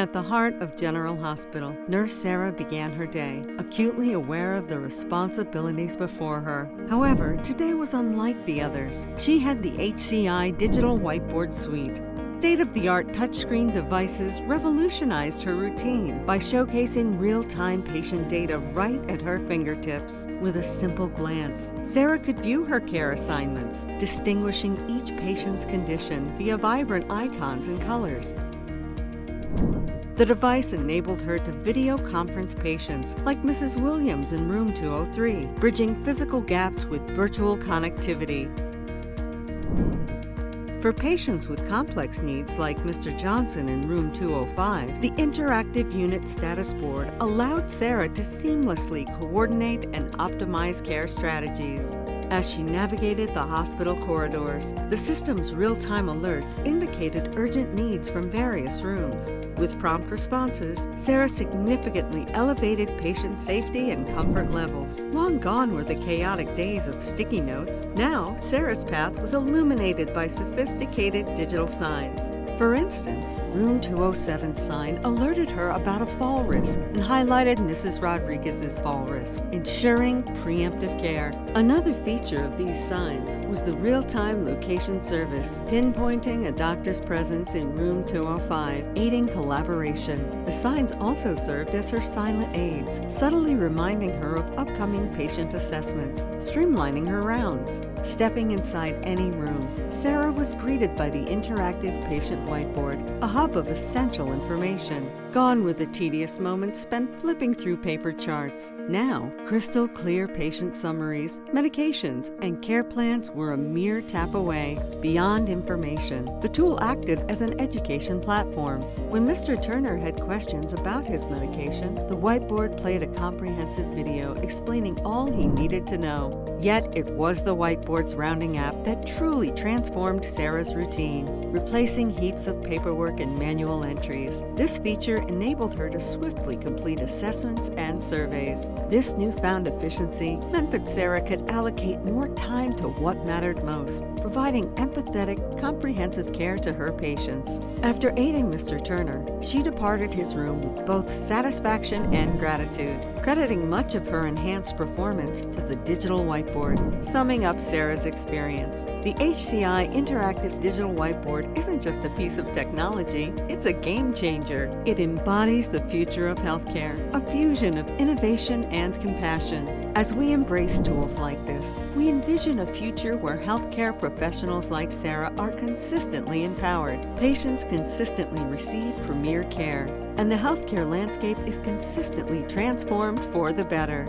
At the heart of General Hospital, Nurse Sarah began her day, acutely aware of the responsibilities before her. However, today was unlike the others. She had the HCI Digital Whiteboard Suite. State-of-the-art touchscreen devices revolutionized her routine by showcasing real-time patient data right at her fingertips. With a simple glance, Sarah could view her care assignments, distinguishing each patient's condition via vibrant icons and colors. The device enabled her to video conference patients like Mrs. Williams in room 203, bridging physical gaps with virtual connectivity. For patients with complex needs like Mr. Johnson in room 205, the interactive unit status board allowed Sarah to seamlessly coordinate and optimize care strategies. As she navigated the hospital corridors, the system's real-time alerts indicated urgent needs from various rooms. With prompt responses, Sarah significantly elevated patient safety and comfort levels. Long gone were the chaotic days of sticky notes. Now, Sarah's path was illuminated by sophisticated digital signs. For instance, room 207's sign alerted her about a fall risk and highlighted Mrs. Rodriguez's fall risk, ensuring preemptive care. Another feature of these signs was the real-time location service, pinpointing a doctor's presence in room 205, aiding collaboration. The signs also served as her silent aids, subtly reminding her of upcoming patient assessments, streamlining her rounds. Stepping inside any room, Sarah was greeted by the interactive patient whiteboard, a hub of essential information. Gone were the tedious moments spent flipping through paper charts. Now, crystal clear patient summaries, medications, and care plans were a mere tap away. Beyond information, the tool acted as an education platform. When Mr. Turner had questions about his medication, the whiteboard played a comprehensive video explaining all he needed to know. Yet it was the whiteboard's rounding app that truly transformed Sarah's routine, replacing heaps of paperwork and manual entries. This feature enabled her to swiftly complete assessments and surveys. This newfound efficiency meant that Sarah could allocate more time to what mattered most, providing empathetic, comprehensive care to her patients. After aiding Mr. Turner, she departed his room with both satisfaction and gratitude, crediting much of her enhanced performance to the digital whiteboard. Summing up Sarah's experience, the HCI Interactive Digital Whiteboard isn't just a piece of technology, it's a game changer. It embodies the future of healthcare, a fusion of innovation and compassion. As we embrace tools like this, we envision a future where healthcare professionals like Sarah are consistently empowered, patients consistently receive premier care, and the healthcare landscape is consistently transformed for the better.